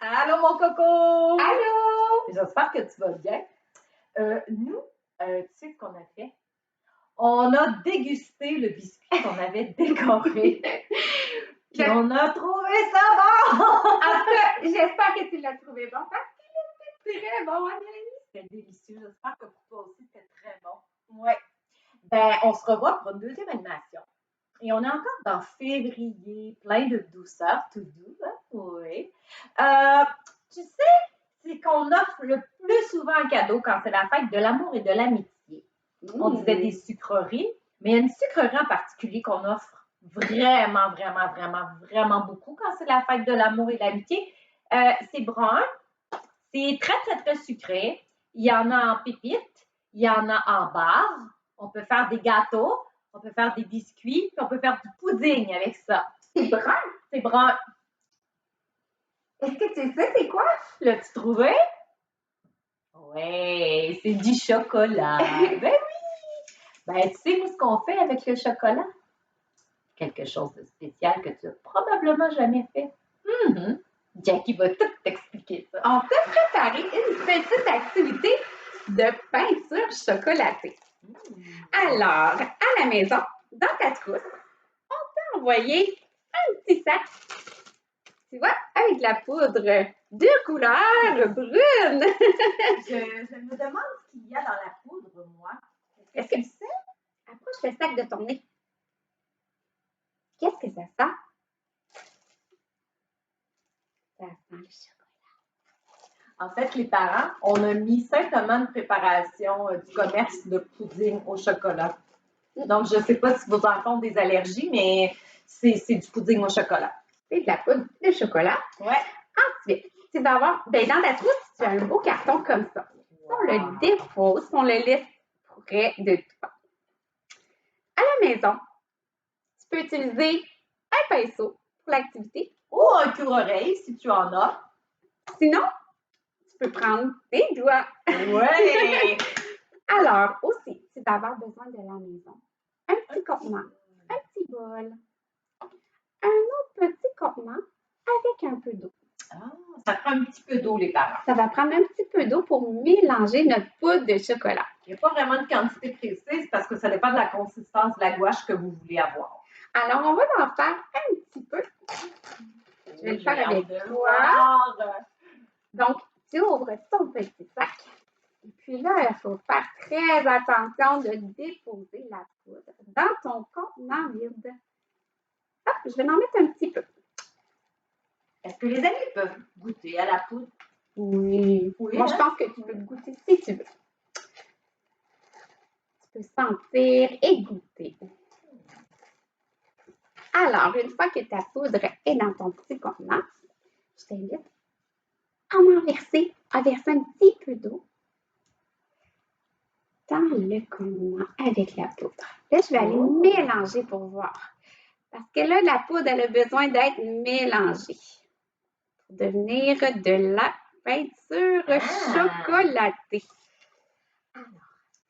Allô, mon coco! Allô! J'espère que tu vas bien. Nous, tu sais ce qu'on a fait? On a dégusté le biscuit qu'on avait décoré. Puis on a trouvé ça bon! En tout cas, j'espère que tu l'as trouvé bon parce qu'il était très bon, Amélie. C'était délicieux. J'espère que pour toi aussi, c'était très bon. Oui. Ben, on se revoit pour une deuxième animation. Et on est encore dans février, plein de douceur, tout doux, hein? Oui. Tu sais, c'est qu'on offre le plus souvent un cadeau quand c'est la fête de l'amour et de l'amitié. On disait des sucreries, mais il y a une sucrerie en particulier qu'on offre vraiment, vraiment, vraiment, vraiment beaucoup quand c'est la fête de l'amour et de l'amitié. C'est brun, c'est très, très, très sucré. Il y en a en pépites, il y en a en barre. On peut faire des gâteaux, on peut faire des biscuits, puis on peut faire du pudding avec ça. C'est brun? C'est brun. Est-ce que tu sais c'est quoi? L'as-tu trouvé? Oui, c'est du chocolat. Ben oui! Ben, tu sais, nous, ce qu'on fait avec le chocolat? Quelque chose de spécial que tu n'as probablement jamais fait. Jackie va tout t'expliquer ça. On t'a préparé une petite activité de peinture chocolatée. Alors, à la maison, dans ta trousse, on t'a envoyé un petit sac, tu vois, avec de la poudre de couleur brune. Je me demande ce qu'il y a dans la poudre, moi. Est-ce que tu sais? Approche le sac de ton nez. Qu'est-ce que ça sent? Ça sent le chocolat. En fait, les parents, on a mis simplement une préparation du commerce de pudding au chocolat. Donc, je ne sais pas si vos enfants ont des allergies, mais c'est du pudding au chocolat. C'est de la poudre de chocolat. Ouais. Ensuite, tu vas avoir, ben dans ta trousse, tu as un beau carton comme ça. Wow. On le dépose, on le laisse près de toi. À la maison, tu peux utiliser un pinceau pour l'activité. Ou un cure-oreille, si tu en as. Sinon, tu peux prendre tes doigts. Ouais! Alors, aussi, tu vas avoir besoin de la maison. Un petit contenant, un petit bol, un autre petit contenant avec un peu d'eau. Ah, ça prend un petit peu d'eau, les parents. Ça va prendre un petit peu d'eau pour mélanger notre poudre de chocolat. Il n'y a pas vraiment de quantité précise parce que ça dépend de la consistance de la gouache que vous voulez avoir. Alors, on va en faire un petit peu. Je vais le faire avec toi. Donc, tu ouvres ton petit sac. Et puis là, il faut faire très attention de déposer la poudre dans ton contenant vide. Hop, je vais en mettre un petit peu. Est-ce que les amis peuvent goûter à la poudre? Oui. Moi, je pense que tu peux goûter si tu veux. Tu peux sentir et goûter. Alors, une fois que ta poudre est dans ton petit contenant, je t'invite à verser un petit peu d'eau dans le contenant avec la poudre. Là, je vais aller mélanger pour voir. Parce que là, la poudre, elle a besoin d'être mélangée pour devenir de la peinture chocolatée. Alors,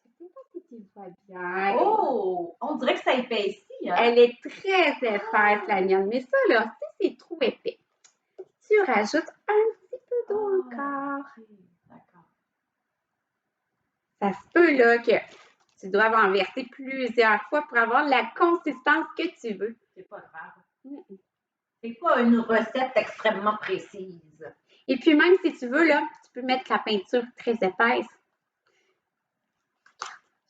je ne sais pas si tu vois bien. Oh! On dirait que ça épaissit, hein? Elle est très épaisse, la mienne. Mais ça, là, si c'est trop épais, tu rajoutes un petit peu d'eau encore. D'accord. Ça se peut, là, que tu dois en verser plusieurs fois pour avoir la consistance que tu veux. C'est pas grave. C'est pas une recette extrêmement précise. Et puis, même si tu veux, là, tu peux mettre la peinture très épaisse.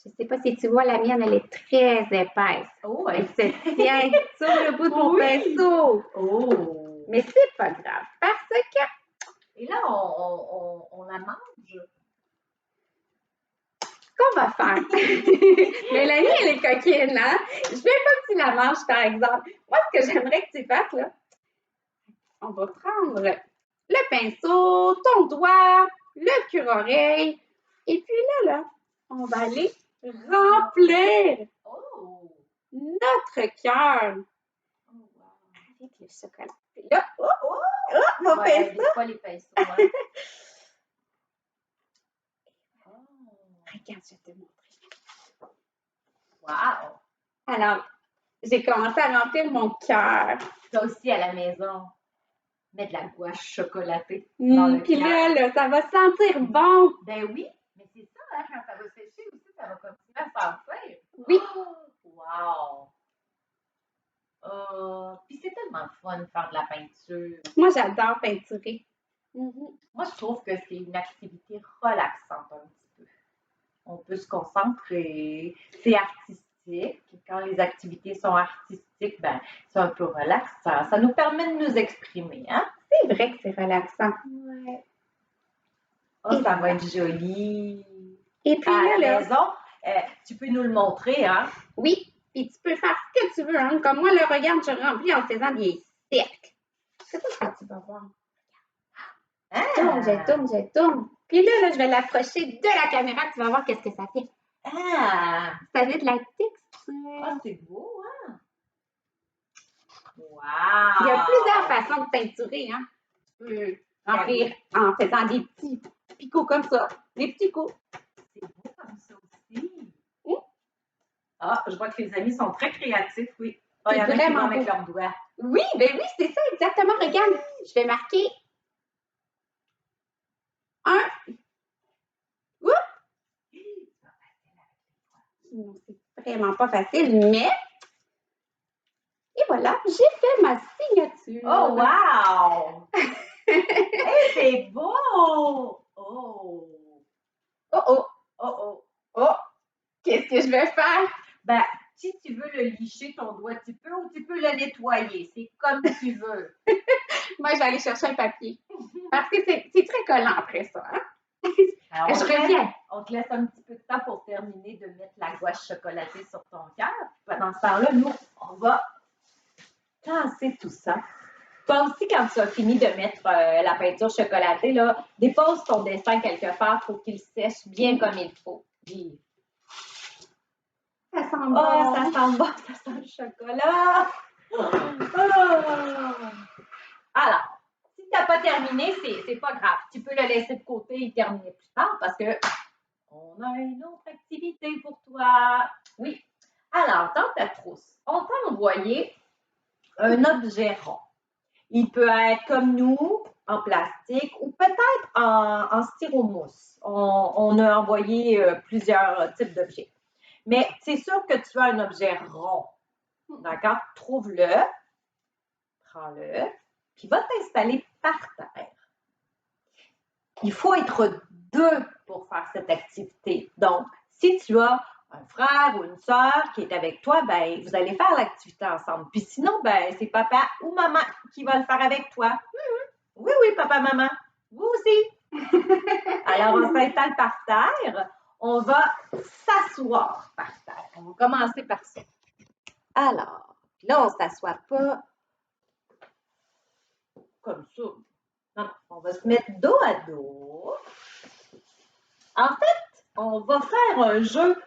Je ne sais pas si tu vois, la mienne, elle est très épaisse. Oh, elle se tient sur le bout de mon pinceau. Oh! Mais c'est pas grave, parce que... Et là, on la mange. Qu'on va faire? Mélanie, elle est coquine, hein? Je ne veux pas que tu la manges, par exemple. Moi, ce que j'aimerais que tu fasses, là, on va prendre le pinceau, ton doigt, le cure-oreille, et puis là, on va aller remplir notre cœur avec le chocolat. Et là, mon pinceau. Pas les pinceaux, hein? Regarde, je vais te montrer. Wow! Alors, j'ai commencé à remplir mon cœur. Ça aussi à la maison. mets de la gouache chocolatée dans le Puis cœur. là, ça va sentir bon. Ben oui, mais c'est ça, hein, quand ça va sécher aussi, ça va continuer à sentir. Oui. Wow! Puis c'est tellement fun de faire de la peinture. Moi, j'adore peinturer. Moi, je trouve que c'est une activité relaxante un petit peu. On peut se concentrer, c'est artistique. Quand les activités sont artistiques, ben, c'est un peu relaxant. Ça nous permet de nous exprimer, hein? C'est vrai que c'est relaxant. Ouais. Oh, ça va être joli. Et puis À la là, maison, tu peux nous le montrer, hein? oui, puis tu peux faire ce que tu veux. Hein. Comme moi, là, regarde, je remplis en faisant des cercles. C'est ça que tu vas voir. Je tourne. Puis là, je vais l'approcher de la caméra. Tu vas voir qu'est-ce que ça fait. Ah! Ça fait de la texture. Ah, c'est beau, hein? Wow! Il y a plusieurs façons de peinturer. Hein. Tu peux remplir en faisant des petits picots comme ça. Des petits coups. C'est beau comme ça aussi. Ah, je vois que les amis sont très créatifs, oui. Ah, il y en a qui vont avec leurs doigts. Oui, ben oui, c'est ça, exactement. Regarde, je vais marquer un. Oups! Non, c'est vraiment pas facile, mais. Et voilà, j'ai fait ma signature. Oh, wow! Hey, c'est beau! Oh! Oh, oh, Oh, oh! oh! Qu'est-ce que je vais faire? Ben, si tu veux le licher, ton doigt, tu peux, ou tu peux le nettoyer. C'est comme tu veux. Moi, je vais aller chercher un papier. Parce que c'est très collant après ça. Hein? Alors, je reviens. On te laisse un petit peu de temps pour terminer de mettre la gouache chocolatée sur ton cœur. Pendant ce temps-là, nous, on va tasser tout ça. Toi aussi, quand tu as fini de mettre la peinture chocolatée, là, dépose ton dessin quelque part pour qu'il sèche bien comme il faut. Puis, Ça sent oh, bon. ça sent bon, ça sent le chocolat. Oh. Alors, si tu n'as pas terminé, c'est pas grave. Tu peux le laisser de côté et terminer plus tard parce que on a une autre activité pour toi. Oui. Alors, dans ta trousse, on t'a envoyé un objet rond. Il peut être comme nous, en plastique ou peut-être en styromousse. On a envoyé plusieurs types d'objets. Mais c'est sûr que tu as un objet rond. D'accord? Trouve-le, prends-le, puis va t'installer par terre. Il faut être deux pour faire cette activité. Donc, si tu as un frère ou une soeur qui est avec toi, ben, vous allez faire l'activité ensemble. Puis sinon, ben, c'est papa ou maman qui va le faire avec toi. Oui, oui, papa, maman. Vous aussi. Alors, on s'installe par terre. On va s'asseoir par terre. On va commencer par ça. Alors, puis là, on ne s'assoit pas comme ça. Non, on va se mettre dos à dos. En fait, on va faire un jeu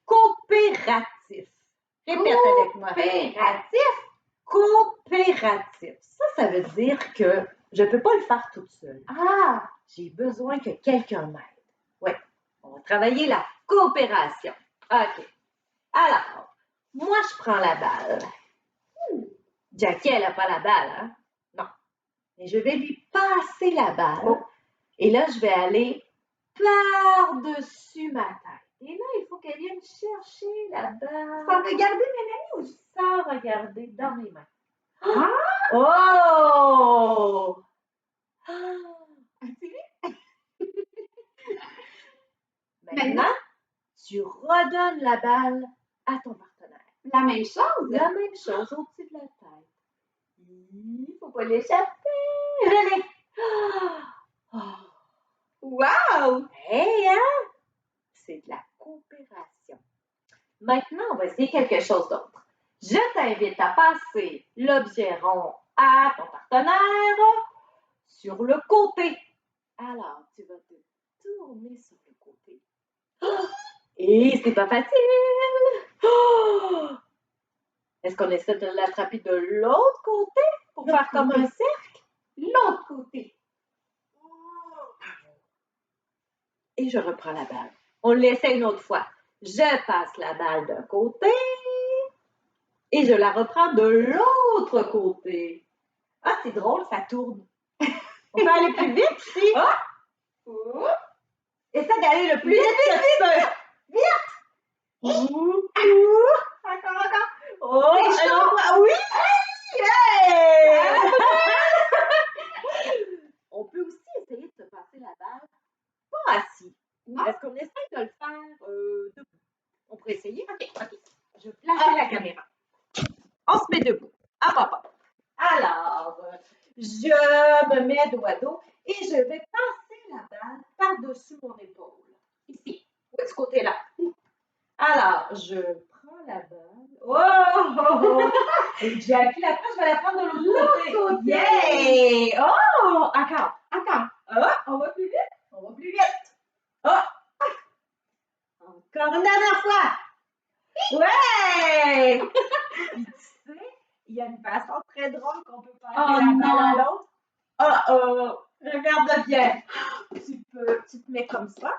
coopératif. Répète avec moi. Coopératif? Coopératif. Ça veut dire que je ne peux pas le faire toute seule. Ah! J'ai besoin que quelqu'un m'aide. Oui, on va travailler la coopération. OK. Alors, moi, je prends la balle. Jackie, elle n'a pas la balle, hein? Non. Mais je vais lui passer la balle. Oh. Et là, je vais aller par-dessus ma tête. Et là, il faut qu'elle vienne chercher la balle. Sans regarder Mélanie ou sans regarder dans mes mains? Ah! Oh! As-tu vu? Maintenant, tu redonnes la balle à ton partenaire. La même chose? La même chose au-dessus de la tête. Il ne faut pas l'échapper. Allez! Oh. Wow! Hey, hein? C'est de la coopération. Maintenant, on va essayer quelque chose d'autre. Je t'invite à passer l'objet rond à ton partenaire sur le côté. Alors, tu vas te tourner sur le côté. Oh! Et c'est pas facile! Oh! Est-ce qu'on essaie de l'attraper de l'autre côté pour faire comme un cercle? L'autre côté. Et je reprends la balle. On l'essaie une autre fois. Je passe la balle d'un côté et je la reprends de l'autre côté. Ah, c'est drôle, ça tourne. On peut aller plus vite ici. Essaie d'aller le plus vite que tu peux. Vite! Encore. Oh, oui! Yeah! On peut aussi essayer de se passer la balle, pas assis. Est-ce qu'on essaie de le faire debout? On pourrait essayer? OK. Je vais placer la caméra. On se met debout. Hop. Alors, je me mets dos à dos et je vais passer la balle par-dessus mon épaule. Ici. Oui, de ce côté-là. Alors, je prends la balle. Oh! Et Jackie, la je vais la prendre de l'autre côté. Yeah! Oh! Encore. Oh, on va plus vite. Oh! Encore une dernière fois. Ouais! Puis tu sais, il y a une façon très drôle qu'on peut passer la balle à l'autre. Regarde bien. Tu te mets comme ça.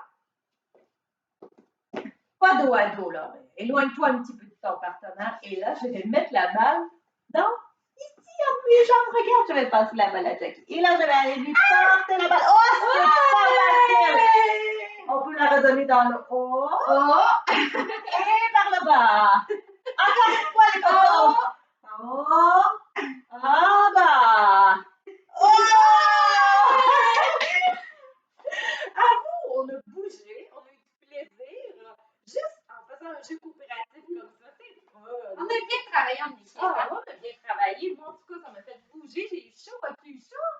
Pas dos à dos, là. Éloigne-toi un petit peu de ton partenaire. Et là, je vais mettre la balle dans ici, entre mes jambes. Regarde, je vais passer la balle à Jackie. Et là, je vais aller lui porter la balle. Oh, c'est pas facile! On peut la redonner dans le haut. Et par le bas. Encore une fois, les copains. En bas. À vous, on a bougé, on a eu du plaisir, juste en faisant un jeu coopératif comme ça, c'est fun. On a bien travaillé en équipe. On a bien travaillé. Moi, en tout cas, ça m'a fait bouger. J'ai eu chaud. As-tu eu chaud?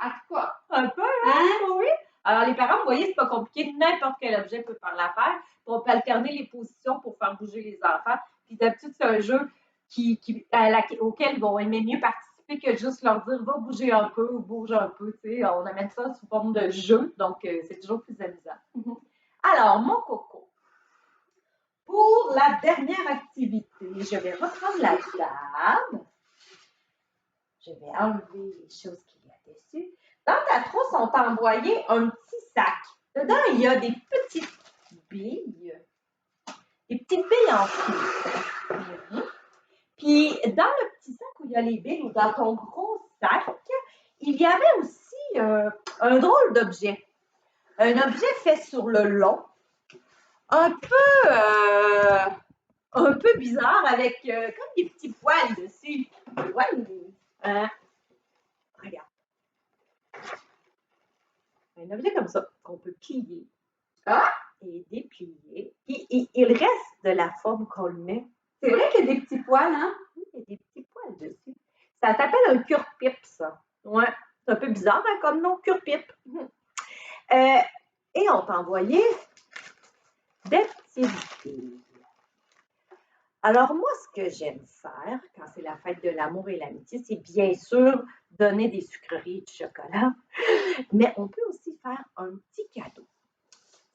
En tout cas. Un peu, hein? Oui. Alors, les parents, vous voyez, c'est pas compliqué. N'importe quel objet peut faire l'affaire. On peut alterner les positions pour faire bouger les enfants. Puis d'habitude, c'est un jeu auquel ils vont aimer mieux participer que juste leur dire va bouger un peu ou bouge un peu. Tu sais, on amène ça sous forme de jeu. Donc, c'est toujours plus amusant. Alors, mon coco. Pour la dernière activité, je vais reprendre la table. Je vais enlever les choses qu'il y a dessus. Dans ta trousse, on t'a envoyé un petit sac. Dedans, il y a des petites billes. Des petites billes en fil. Puis, dans le petit sac où il y a les billes, ou dans ton gros sac, il y avait aussi un drôle d'objet. Un objet fait sur le long. Un peu bizarre avec comme des petits poils dessus. Ouais. Regarde. Un objet comme ça qu'on peut plier et déplier. Il reste de la forme qu'on le met. C'est vrai qu'il y a des petits poils, hein? Oui, il y a des petits poils dessus. Ça s'appelle un cure-pipe, ça. Ouais. C'est un peu bizarre hein, comme nom, cure-pipe. Et on t'a envoyé des petites billes. Alors, moi, ce que j'aime faire quand c'est la fête de l'amour et l'amitié, c'est bien sûr donner des sucreries et du chocolat, mais on peut aussi faire un petit cadeau.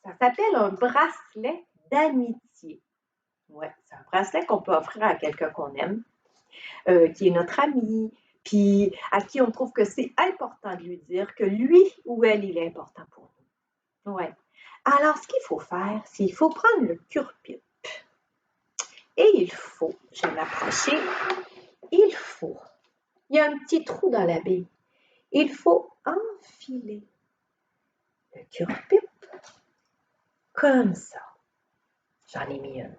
Ça s'appelle un bracelet d'amitié. Ouais, c'est un bracelet qu'on peut offrir à quelqu'un qu'on aime, qui est notre ami, puis à qui on trouve que c'est important de lui dire que lui ou elle, il est important pour nous. Ouais. Alors, ce qu'il faut faire, c'est qu'il faut prendre le cure-pipe. Et je vais m'approcher, il y a un petit trou dans la bille. Il faut enfiler le cure-pipe comme ça. J'en ai mis une.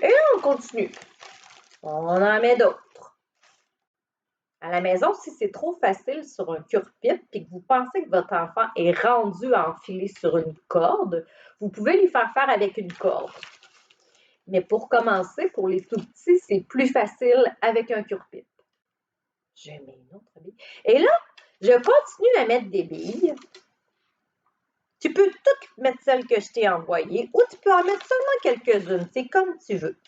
Et là, on continue. On en met d'autres. À la maison, si c'est trop facile sur un cure-pipe et que vous pensez que votre enfant est rendu à enfiler sur une corde, vous pouvez lui faire avec une corde. Mais pour commencer, pour les tout petits, c'est plus facile avec un cure-pipe. Je mets une autre bille. Et là, je continue à mettre des billes. Tu peux toutes mettre celles que je t'ai envoyées ou tu peux en mettre seulement quelques-unes. C'est comme tu veux.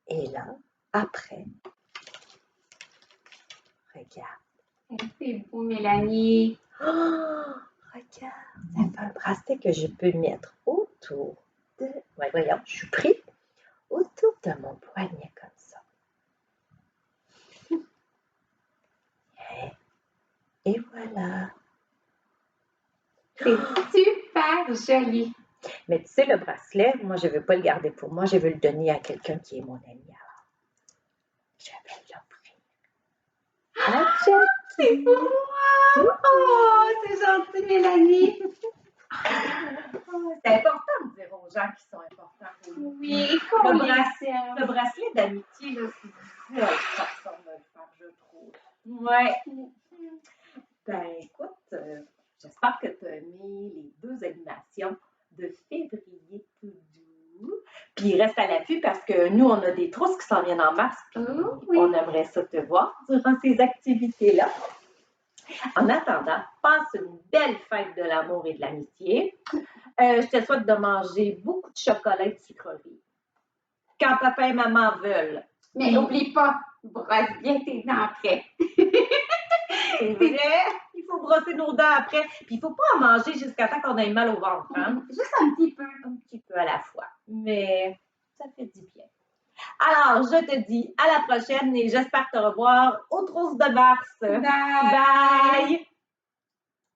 Et là, après, regarde. C'est beau, Mélanie. Oh, regarde, ça fait un bracelet que je peux mettre autour de... Ouais, voyons, je suis pris autour de mon poignet comme ça. Et voilà. C'est super joli. Mais tu sais, le bracelet, moi, je ne veux pas le garder pour moi, je veux le donner à quelqu'un qui est mon ami. Alors, je vais l'offrir. C'est pour moi! Oh, c'est gentil, Mélanie! C'est important de dire aux gens qui sont importants pour nous. Oui, qu'on Le les Le bracelet d'amitié, là, c'est une belle façon de le faire, je trouve. Ouais. Ben, écoute, j'espère que tu as aimé les 2 animations de février tout doux. Puis reste à l'affût parce que nous, on a des trousses qui s'en viennent en mars. Puis oui. on aimerait ça te voir durant ces activités-là. En attendant, passe une belle fête de l'amour et de l'amitié. Je te souhaite de manger beaucoup de chocolat et de sucreries. Quand papa et maman veulent. Mais n'oublie pas, brosse bien tes dents après. C'est vrai, il faut brosser nos dents après. Puis il ne faut pas en manger jusqu'à temps qu'on ait mal au ventre. Hein? Juste un petit peu à la fois. Mais ça fait du bien. Alors, je te dis à la prochaine et j'espère te revoir aux trousses de mars. Bye! Bye!